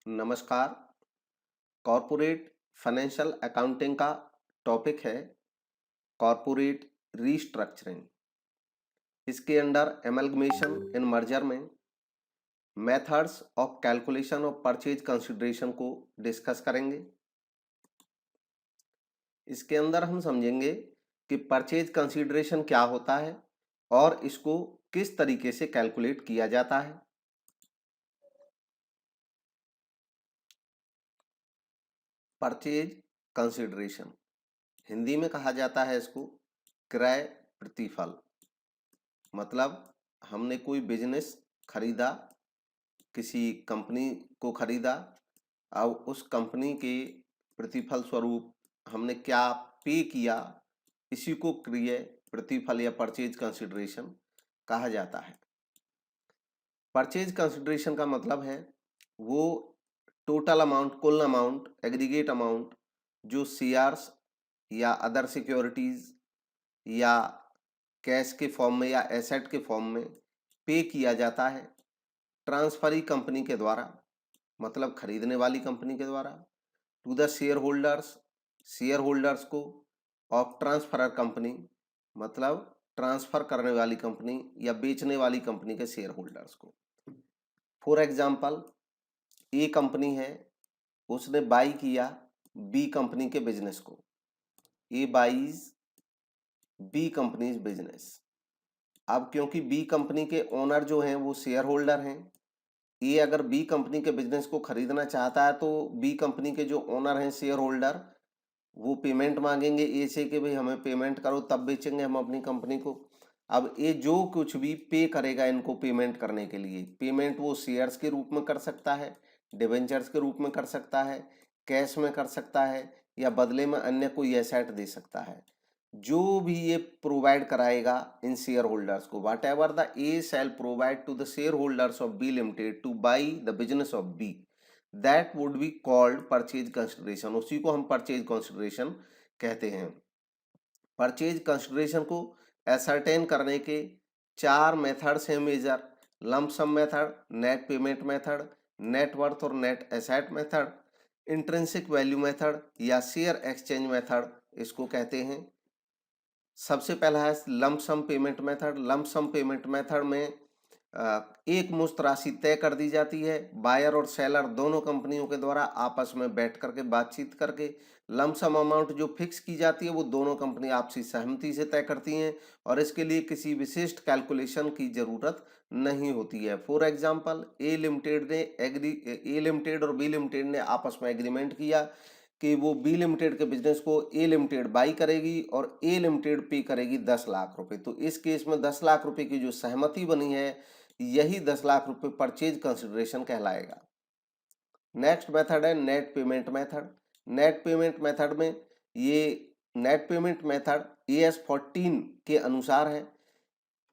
नमस्कार। Corporate financial accounting का topic है कॉरपोरेट रीस्ट्रक्चरिंग। इसके अंडर एमलगमेशन इन मर्जर में methods of calculation of purchase consideration को डिस्कस करेंगे। इसके अंदर हम समझेंगे कि परचेज कंसिडरेशन क्या होता है और इसको किस तरीके से कैलकुलेट किया जाता है। परचेज कंसिडरेशन हिंदी में कहा जाता है इसको क्रय प्रतिफल। मतलब हमने कोई बिजनेस खरीदा, किसी कंपनी को खरीदा, अब उस कंपनी के प्रतिफल स्वरूप हमने क्या पे किया, इसी को क्रय प्रतिफल या परचेज कंसिडरेशन कहा जाता है। परचेज कंसिडरेशन का मतलब है वो टोटल अमाउंट, कुल अमाउंट, एग्रीगेट अमाउंट जो शेयर्स या अदर सिक्योरिटीज या कैश के फॉर्म में या एसेट के फॉर्म में पे किया जाता है ट्रांसफरी कंपनी के द्वारा, मतलब खरीदने वाली कंपनी के द्वारा, to the share holders, share holders को, ऑफ ट्रांसफरर कंपनी, मतलब ट्रांसफर करने वाली कंपनी या बेचने वाली कंपनी के शेयर होल्डर्स को। फॉर एग्जाम्पल, ए कंपनी है, उसने बाई किया बी कंपनी के बिजनेस को। A buys B company's business. अब क्योंकि बी कंपनी के ओनर जो हैं वो शेयर होल्डर हैं, ए अगर बी कंपनी के बिजनेस को खरीदना चाहता है तो बी कंपनी के जो ओनर हैं, शेयर होल्डर, वो पेमेंट मांगेंगे ए से कि भाई हमें पेमेंट करो तब बेचेंगे हम अपनी कंपनी को। अब ये जो कुछ भी पे करेगा इनको पेमेंट करने के लिए, पेमेंट वो शेयर्स के रूप में कर सकता है, डिबेंचर्स के रूप में कर सकता है, कैश में कर सकता है, या बदले में अन्य कोई एसेट दे सकता है। जो भी ये प्रोवाइड कराएगा इन शेयर होल्डर्स को, whatever the A shall provide to the share holders of B limited to buy the business of B, that would be called purchase consideration. उसी को हम परचेज कंसिडरेशन कहते हैं। परचेज कंसिडरेशन को ascertain करने के चार मेथड्स हैं major: lump sum method, net payment method, net worth और net asset method, intrinsic value method या शेयर एक्सचेंज मेथड इसको कहते हैं। सबसे पहला है lump sum payment method. Lump sum payment method में एक मुश्त राशि तय कर दी जाती है, बायर और सेलर दोनों कंपनियों के द्वारा आपस में बैठ करके बातचीत करके लंप सम अमाउंट जो फिक्स की जाती है वो दोनों कंपनी आपसी सहमति से तय करती हैं और इसके लिए किसी विशिष्ट कैलकुलेशन की जरूरत नहीं होती है। फॉर एग्जांपल, ए लिमिटेड और बी लिमिटेड ने आपस में एग्रीमेंट किया कि वो बी लिमिटेड के बिजनेस को ए लिमिटेड बाई करेगी और ए लिमिटेड पे करेगी 10 लाख रुपए। तो इस केस में 10 लाख रुपए की जो सहमति बनी है, यही 10 लाख रुपए परचेज कंसिडरेशन कहलाएगा। नेक्स्ट मेथड है net payment method. Net payment method में ये नेट पेमेंट मेथड AS14 के अनुसार है।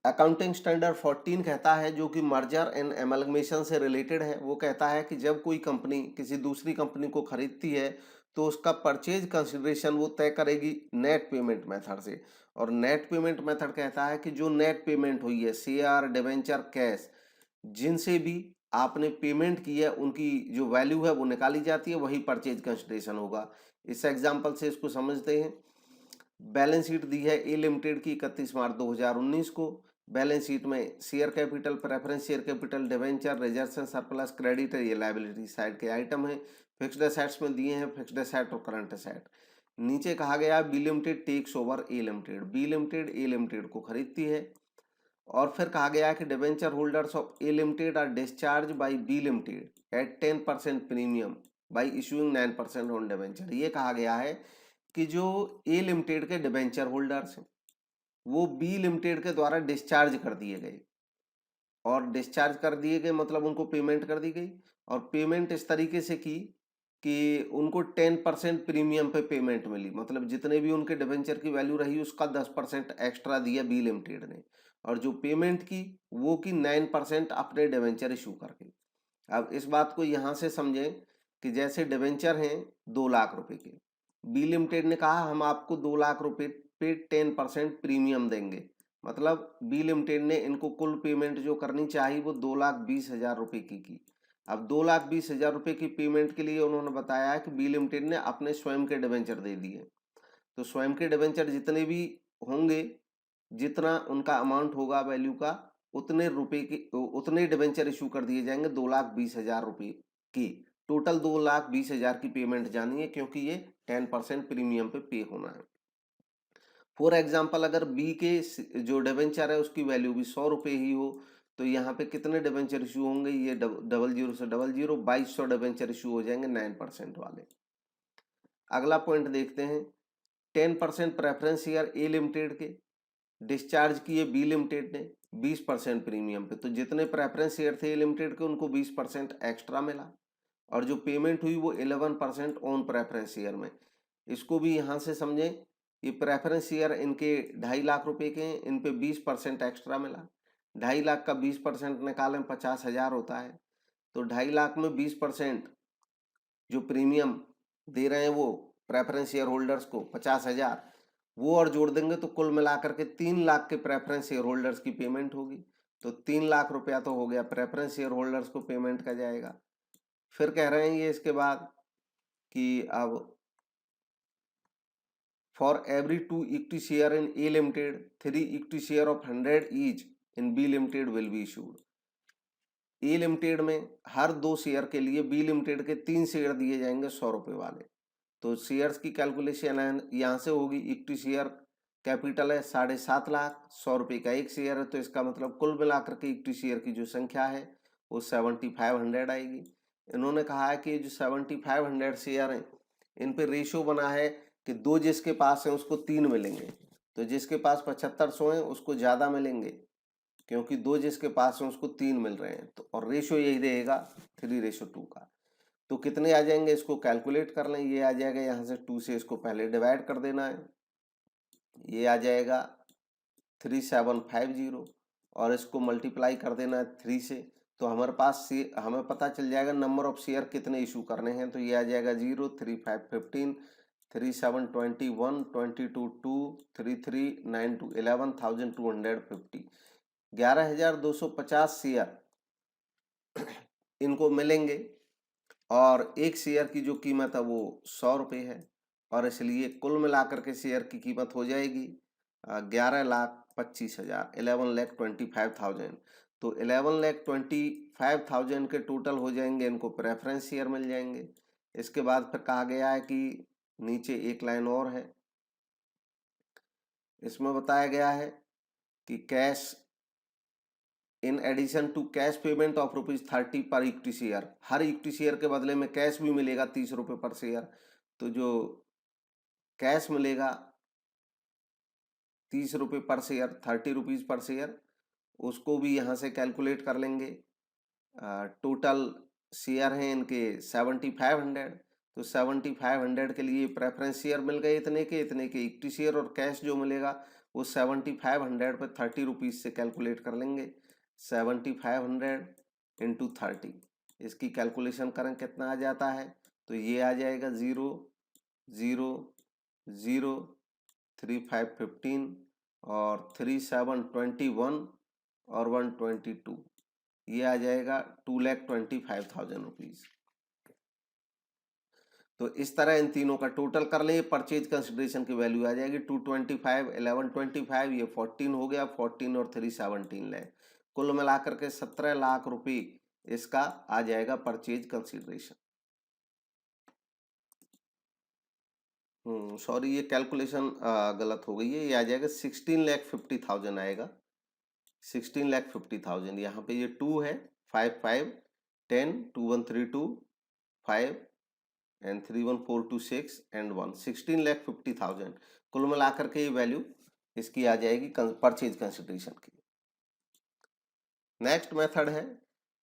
अकाउंटिंग स्टैंडर्ड 14 कहता है, जो कि मर्जर एंड एमलगमेशन से रिलेटेड है, वो कहता है कि जब कोई कंपनी किसी दूसरी कंपनी को खरीदती है तो उसका परचेज कंसिडरेशन वो तय करेगी नेट पेमेंट मेथड से। और नेट पेमेंट मेथड कहता है कि जो नेट पेमेंट हुई है, शेयर, डिबेंचर, कैश, जिनसे भी आपने पेमेंट की है उनकी जो वैल्यू है वो निकाली जाती है, वही परचेज कंसिडरेशन होगा। इस एग्जाम्पल से इसको समझते हैं। बैलेंस शीट दी है ए लिमिटेड की 31 मार्च 2019 को। बैलेंस शीट में share capital, preference share capital, debenture, reservation, surplus, credit, ये लायबिलिटी साइड के आइटम है। फिक्स्ड एसेट्स में दिए हैं फिक्स्ड एसेट और करंट एसेट। नीचे कहा गया B limited takes over A limited. B limited A limited को खरीदती है। और फिर कहा गया कि debenture holders of A limited are discharge by B limited at 10% premium by issuing 9% on debenture. ये कहा गया है कि जो ए लिमिटेड के डिबेंचर होल्डर्स हैं वो बी लिमिटेड के द्वारा डिस्चार्ज कर दिए गए, और डिस्चार्ज कर दिए गए मतलब उनको पेमेंट कर दी गई, और पेमेंट इस तरीके से की कि उनको 10% प्रीमियम पे पेमेंट मिली। मतलब जितने भी उनके डिबेंचर की वैल्यू रही उसका 10% एक्स्ट्रा दिया बी लिमिटेड ने, और जो पेमेंट की वो की 9% अपने डिबेंचर इशू करके। अब इस बात को यहाँ से समझें कि जैसे डिबेंचर हैं 2 लाख रुपए के, बी लिमिटेड ने कहा हम आपको 2 लाख रुपए पे 10% प्रीमियम देंगे। मतलब बी लिमिटेड ने इनको कुल पेमेंट जो करनी चाहिए वो 2,20,000 रुपए की। अब 2,20,000 रुपये की पेमेंट के लिए उन्होंने बताया है कि बी लिमिटेड ने अपने स्वयं के डिबेंचर दे दिए। तो स्वयं के डिबेंचर जितने भी होंगे, जितना उनका अमाउंट होगा वैल्यू का, उतने रुपए की उतने डिबेंचर इशू कर दिए जाएंगे 2,20,000 रुपये की। टोटल 2,20,000 की पेमेंट जानी है, क्योंकि ये 10% प्रीमियम पे पे होना है। फॉर एग्जाम्पल अगर बी के जो डिबेंचर है उसकी वैल्यू भी 100 रुपये ही हो, तो यहाँ पे कितने डिबेंचर इशू होंगे, ये 00 से 00 2200 डिबेंचर इशू हो जाएंगे 9% वाले। अगला पॉइंट देखते हैं, 10% प्रेफरेंस शेयर ए लिमिटेड के डिस्चार्ज किए बी लिमिटेड ने 20% प्रीमियम पे। तो जितने प्रेफरेंस शेयर थे ए लिमिटेड के, उनको 20% एक्स्ट्रा मिला, और जो पेमेंट हुई वो 11% ऑन प्रेफरेंस शेयर में। इसको भी यहाँ से समझें, ये प्रेफरेंस शेयर इनके 2.5 लाख रुपए के हैं, इन पे 20% एक्स्ट्रा मिला। 2.5 लाख का 20% निकालें 50,000 होता है। तो 2.5 लाख में 20% जो प्रीमियम दे रहे हैं वो प्रेफरेंस शेयर होल्डर्स को 50,000, वो और जोड़ देंगे तो कुल मिलाकर के 3 लाख के प्रेफरेंस शेयर होल्डर्स की पेमेंट होगी। तो 3 लाख रुपया तो हो गया प्रेफरेंस शेयर होल्डर्स को पेमेंट का जाएगा। फिर कह रहे हैं ये इसके बाद कि अब for every 2 equity share in A limited 3 equity share of 100 each in B limited will be issued. A limited में हर 2 शेयर के लिए बी लिमिटेड के 3 शेयर दिए जाएंगे 100 रुपये वाले। तो शेयर्स की कैलकुलेशन यहाँ से होगी, इक्विटी शेयर कैपिटल है 7.5 लाख, 100 रुपये का एक शेयर है, तो इसका मतलब कुल मिलाकर के इक्विटी शेयर की जो संख्या है वो 7500 आएगी। इन्होंने कहा है कि जो 7500 शेयर हैं, इन पे रेशियो बना है कि 2 जिसके पास है उसको 3 मिलेंगे, तो जिसके पास 7500 है उसको ज़्यादा मिलेंगे, क्योंकि 2 जिसके पास है उसको 3 मिल रहे हैं। तो और रेशियो यही रहेगा 3:2 का। तो कितने आ जाएंगे, इसको कैलकुलेट कर लें। ये आ जाएगा, यहाँ से 2 से इसको पहले डिवाइड कर देना है, ये आ जाएगा 3750, और इसको मल्टीप्लाई कर देना है 3 से। तो हमारे पास हमें पता चल जाएगा नंबर ऑफ शेयर कितने इशू करने हैं। तो ये आ जाएगा 0, 3, 5, 15, 3, 7, 21, 22, 2, 3, 3, 9, 2, 11,250, 11,250 शेयर इनको मिलेंगे, और एक शेयर की जो कीमत है वो 100 रुपये है, और इसलिए कुल मिलाकर के शेयर की कीमत हो जाएगी 11,25,000, 11,25,000। तो 11,25,000 के टोटल हो जाएंगे, इनको प्रेफरेंस शेयर मिल जाएंगे। इसके बाद फिर कहा गया है कि नीचे एक लाइन और है, इसमें बताया गया है कि cash in addition to cash payment of ₹30 per equity share, हर इक्विटी शेयर के बदले में कैश भी मिलेगा 30 रुपये पर शेयर। तो जो कैश मिलेगा 30 रुपये पर शेयर, 30 रुपीज़ पर शेयर, उसको भी यहाँ से कैलकुलेट कर लेंगे। टोटल शेयर हैं इनके 7500, तो 7500 के लिए प्रेफरेंस शेयर मिल गए इतने के इक्विटी शेयर, और कैश जो मिलेगा वो 7500 पे 30 रुपीज़ से कैलकुलेट कर लेंगे। 7500 इंटू 30, इसकी कैलकुलेशन करें कितना आ जाता है, तो ये आ जाएगा 0, 0, 0, 3, 5, 15 और 3, 7, 21 और 122, ये आ जाएगा 2,25,000 रुपीज़। तो इस तरह इन तीनों का टोटल कर लें, परचेज कंसिडरेशन की वैल्यू आ जाएगी 225, 1125, ये 14 हो गया, 14 और 3, 17 लाख, कुल मिलाकर के 17 लाख रुपए इसका आ जाएगा परचेज कंसिडरेशन। सॉरी, ये कैलकुलेशन गलत हो गई है, ये आ जाएगा 16,50,000 आएगा, 16,50,000। यहाँ पे ये 2 है, 5, 5, 10, 2, 1, 3, 2, 5 एंड 3, 1, 4, 2, 6 एंड 1, 16,50,000 कुल मिलाकर के ये वैल्यू इसकी आ जाएगी परचेज कंसिडरेशन की। नेक्स्ट मेथड है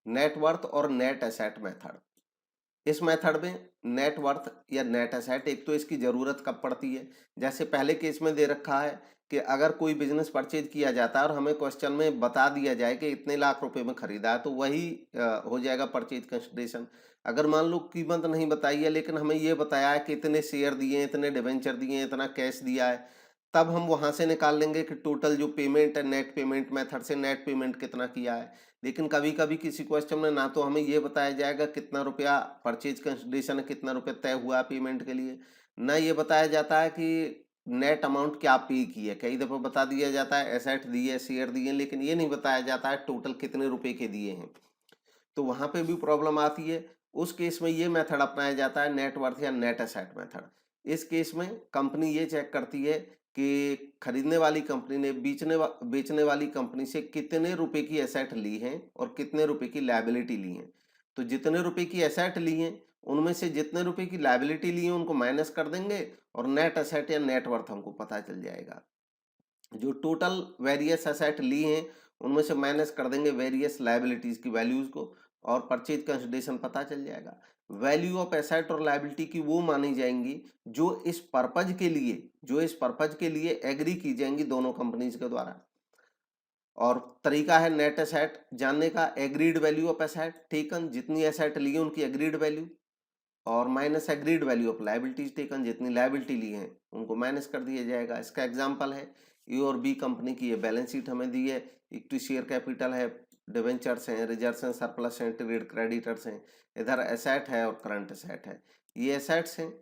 नेटवर्थ और नेट एसेट मेथड। इस मेथड में नेटवर्थ या नेट एसेट, एक तो इसकी ज़रूरत कब पड़ती है, जैसे पहले केस में दे रखा है कि अगर कोई बिजनेस परचेज किया जाता है और हमें क्वेश्चन में बता दिया जाए कि इतने लाख रुपए में खरीदा है, तो वही हो जाएगा परचेज कंसिडरेशन। अगर मान लो कीमत नहीं बताई है लेकिन हमें ये बताया है कि इतने शेयर दिए, इतने डिवेंचर दिए, इतना कैश दिया है, तब हम वहां से निकाल लेंगे कि टोटल जो पेमेंट है नेट पेमेंट मेथड से नेट पेमेंट कितना किया है। लेकिन कभी कभी किसी क्वेश्चन में ना तो हमें ये बताया जाएगा कितना रुपया परचेज कंसिडरेशन है, कितना रुपया तय हुआ पेमेंट के लिए, ना ये बताया जाता है कि नेट अमाउंट क्या पे की है। कई दफ़ा बता दिया जाता है एसेट दिए, शेयर दिए, लेकिन ये नहीं बताया जाता है टोटल कितने रुपए के दिए हैं। तो वहां पे भी प्रॉब्लम आती है। उस केस में ये मेथड अपनाया जाता है नेट वर्थ या नेट एसेट मेथड। इस केस में कंपनी ये चेक करती है कि खरीदने वाली कंपनी ने बेचने वाली कंपनी से कितने रुपए की एसेट ली है और कितने रुपए की लायबिलिटी ली है। तो जितने रुपए की एसेट ली है उनमें से जितने रुपए की लायबिलिटी ली है उनको माइनस कर देंगे और नेट एसेट या नेट वर्थ हमको पता चल जाएगा। जो टोटल वेरियस एसेट ली हैं उनमें से माइनस कर देंगे वेरियस लायबिलिटीज की वैल्यूज को और परचेज कंसिडरेशन पता चल जाएगा। वैल्यू ऑफ एसेट और लायबिलिटी की वो मानी जाएंगी जो इस पर्पज के लिए एग्री की जाएंगी दोनों कंपनीज के द्वारा। और तरीका है नेट एसेट जानने का, agreed value of asset taken, जितनी एसेट ली है उनकी एग्रीड वैल्यू, और minus agreed value of liabilities taken, जितनी लायबिलिटी ली है उनको माइनस कर दिया जाएगा। इसका एग्जांपल है ए और बी कंपनी की ये बैलेंस शीट हमें दी है। इक्विटी शेयर कैपिटल है, डिवेंचर्स हैं, रिजर्व्स हैं, सरप्लस हैं, ट्रेड क्रेडिटर्स हैं, इधर एसेट है और करंट एसेट है। ये एसेट्स हैं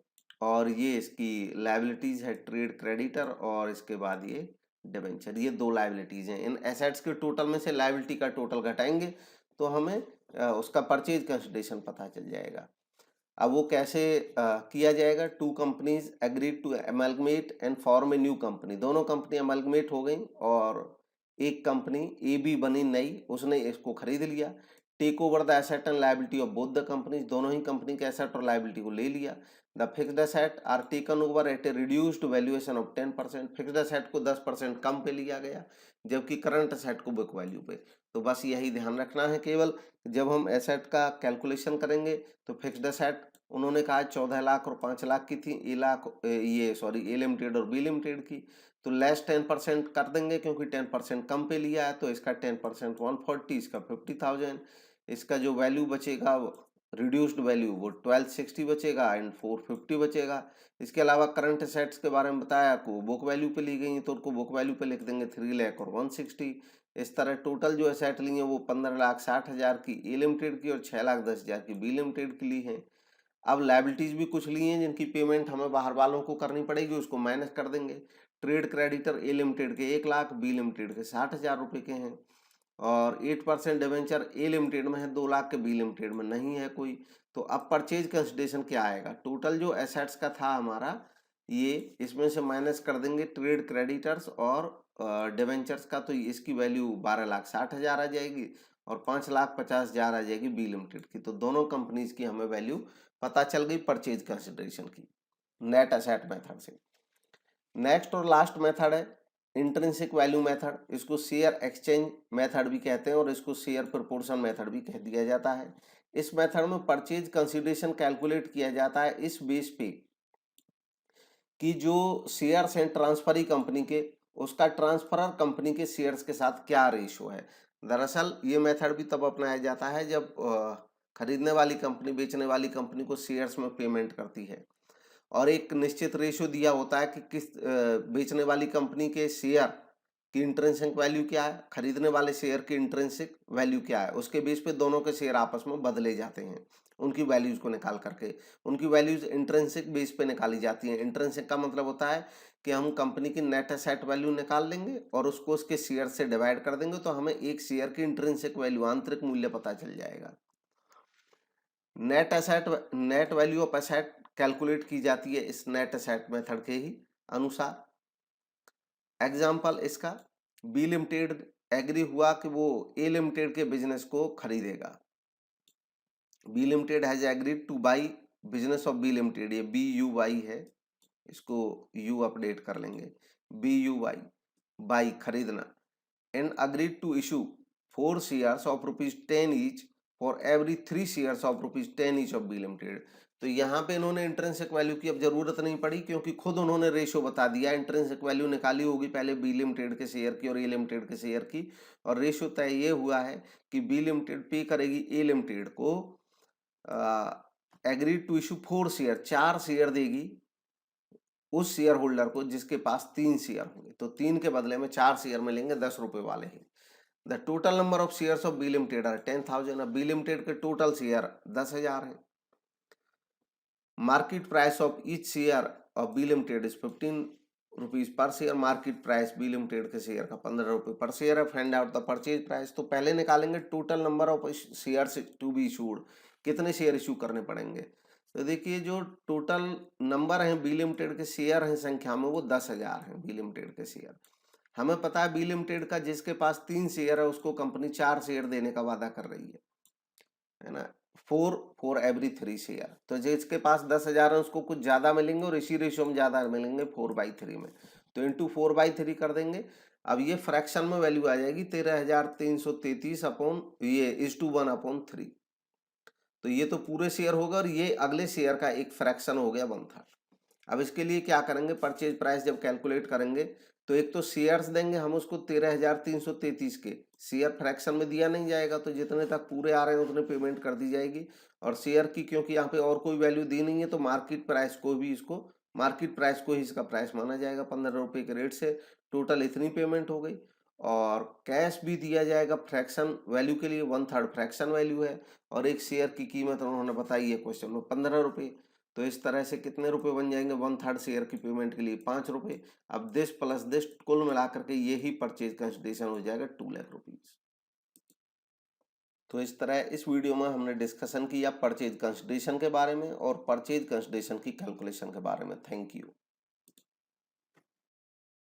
और ये इसकी लायबिलिटीज है, ट्रेड क्रेडिटर और इसके बाद ये डिवेंचर। ये दो लायबिलिटीज हैं। इन एसेट्स के टोटल में से लायबिलिटी का टोटल घटाएंगे तो हमें उसका परचेज कंसिडरेशन पता चल जाएगा। अब वो कैसे किया जाएगा? Two companies agreed to amalgamate and form a new company. दोनों कंपनी अमलगमेट हो गई और एक कंपनी ए बी बनी नई, उसने इसको खरीद लिया। Take over the asset and liability of both the companies, दोनों ही कंपनी के एसेट और लायबिलिटी को ले लिया। The fixed asset are taken over at a reduced valuation of 10%। Fixed asset को 10% कम पे लिया गया जबकि करंट एसेट को बुक वैल्यू पे। तो बस यही ध्यान रखना है केवल, जब हम एसेट का कैलकुलेशन करेंगे तो फिक्स्ड एसेट उन्होंने कहा 14 लाख और 5 लाख की थी, ए लिमिटेड और बी लिमिटेड की, तो लेस 10% कर देंगे क्योंकि 10% कम पे लिया है। तो इसका 10% 140, इसका 50,000। इसका जो वैल्यू बचेगा रिड्यूस्ड वैल्यू वो 1260 बचेगा एंड 450 बचेगा। इसके अलावा करंट एसेट्स के बारे में बताया को बुक वैल्यू पे ली गई तो उनको बुक वैल्यू पे लिख देंगे 3 लाख और 160। इस तरह टोटल जो एसेट ली है वो 15,60,000 की ए लिमिटेड की और 6,10,000 की बी लिमिटेड की ली है। अब लायबिलिटीज भी कुछ ली हैं जिनकी पेमेंट हमें बाहर वालों को करनी पड़ेगी, उसको माइनस कर देंगे। ट्रेड क्रेडिटर ए लिमिटेड के 1 लाख, बी लिमिटेड के 60,000 रुपये के हैं और 8% डिवेंचर ए लिमिटेड में है 2 लाख के, बी लिमिटेड में नहीं है कोई। तो अब परचेज कंसिडरेशन क्या आएगा? टोटल जो एसेट्स का था हमारा ये, इसमें से माइनस कर देंगे ट्रेड क्रेडिटर्स और डिवेंचर्स का, तो इसकी वैल्यू 12,60,000 आ जाएगी और 5,50,000 आ जाएगी बी लिमिटेड की। तो दोनों कंपनीज की हमें वैल्यू पता चल गई परचेज कंसिडरेशन की नेट एसेट मेथड से। नेक्स्ट और लास्ट मेथड है इंट्रिंसिक वैल्यू मेथड। इसको शेयर एक्सचेंज मेथड भी कहते हैं और इसको शेयर प्रोपोर्शन मेथड भी कह दिया जाता है। इस मेथड में परचेज कंसिडरेशन कैलकुलेट किया जाता है इस बेस पे कि जो शेयर्स हैं ट्रांसफरी कंपनी के, उसका ट्रांसफरर कंपनी के शेयर्स के साथ क्या रेशो है। दरअसल ये मेथड भी तब अपनाया जाता है जब खरीदने वाली कंपनी बेचने वाली कंपनी को शेयर्स में पेमेंट करती है और एक निश्चित रेशियो दिया होता है कि किस बेचने वाली कंपनी के शेयर की इंट्रिंसिक वैल्यू क्या है, खरीदने वाले शेयर की इंट्रिंसिक वैल्यू क्या है। उसके बेस पे दोनों के शेयर आपस में बदले जाते हैं उनकी वैल्यूज को निकाल करके। उनकी वैल्यूज इंट्रिंसिक बेस पे निकाली जाती हैं। इंट्रिंसिक का मतलब होता है कि हम कंपनी की नेट एसेट वैल्यू निकाल लेंगे और उसको उसके शेयर से डिवाइड कर देंगे तो हमें एक शेयर की इंट्रिंसिक वैल्यू, आंतरिक मूल्य पता चल जाएगा। Net value of asset calculate की जाती है इस नेट एसेट मेथड के ही अनुसार। एग्जाम्पल इसका, बी लिमिटेड एग्री हुआ कि वो ए लिमिटेड के बिजनेस को खरीदेगा। B limited has agreed to buy business of B limited, ये बी यू वाई है, इसको यू अपडेट कर लेंगे, बी यू वाई, बाई खरीदना, and agreed to issue 4 shares of ₹10 each for every 3 shares of ₹10 each of B limited. तो यहाँ पे इन्होंने इंट्रिंसिक वैल्यू की अब जरूरत नहीं पड़ी क्योंकि खुद उन्होंने रेशो बता दिया। इंट्रिंसिक वैल्यू निकाली होगी पहले बी लिमिटेड के शेयर की और ए लिमिटेड के शेयर की, और रेशो तय ये हुआ है कि बी लिमिटेड पे करेगी ए लिमिटेड को agreed to issue 4 share, 4 share देगी उस शेयर होल्डर को जिसके पास 3 शेयर होंगे। तो 3 के बदले में 4 शेयर मिलेंगे 10 रुपए वाले ही। The total number of shares of B limited are 10,000। अब बी लिमिटेड के टोटल शेयर 10,000 है। Market price of each share of B limited is 15 rupees per share. Market price B limited के शेयर का 15 रुपये पर शेयर है। Find out the purchase price. तो पहले निकालेंगे total number of share to be issued, कितने share issue करने पड़ेंगे। तो देखिए जो टोटल नंबर है बी लिमिटेड के शेयर हैं संख्या में वो 10,000 हैं बी लिमिटेड के शेयर। हमें पता है बी लिमिटेड का जिसके पास 3 शेयर है उसको कंपनी 4 शेयर देने का वादा कर रही है ना, 4 फॉर एवरी 3 शेयर। तो जिसके पास 10,000 है उसको कुछ ज्यादा मिलेंगे और इसी रेशियो में ज्यादा मिलेंगे 4/3 में। तो इंटू 4/3 कर देंगे। अब ये फ्रैक्शन में वैल्यू आ जाएगी 13,333 अपॉन ये (1/3). तो ये तो पूरे शेयर होगा और ये अगले शेयर का एक फ्रैक्शन हो गया 1/3। अब इसके लिए क्या करेंगे, परचेज प्राइस जब कैलकुलेट करेंगे तो एक तो शेयर्स देंगे हम उसको 13,333 के, शेयर फ्रैक्शन में दिया नहीं जाएगा तो जितने तक पूरे आ रहे हैं उतने पेमेंट कर दी जाएगी। और शेयर की क्योंकि यहाँ पे और कोई वैल्यू दी नहीं है तो मार्केट प्राइस को ही इसका प्राइस माना जाएगा 15 रुपये के रेट से। टोटल इतनी पेमेंट हो गई। और कैश भी दिया जाएगा फ्रैक्शन वैल्यू के लिए, 1/3 फ्रैक्शन वैल्यू है। और एक शेयर की कीमत उन्होंने बताई है क्वेश्चन में 15 रुपये। तो इस तरह से कितने रुपए बन जाएंगे, 1/3 शेयर की पेमेंट के लिए 5 रुपए। अब दिस प्लस दिस कुल मिलाकर के ये ही परचेज कंसिडरेशन हो जाएगा 2 लाख रुपीज। तो इस तरह इस वीडियो में हमने डिस्कशन किया परचेज कंसिडरेशन के बारे में और परचेज कंसिडरेशन की कैलकुलेशन के बारे में। Thank you.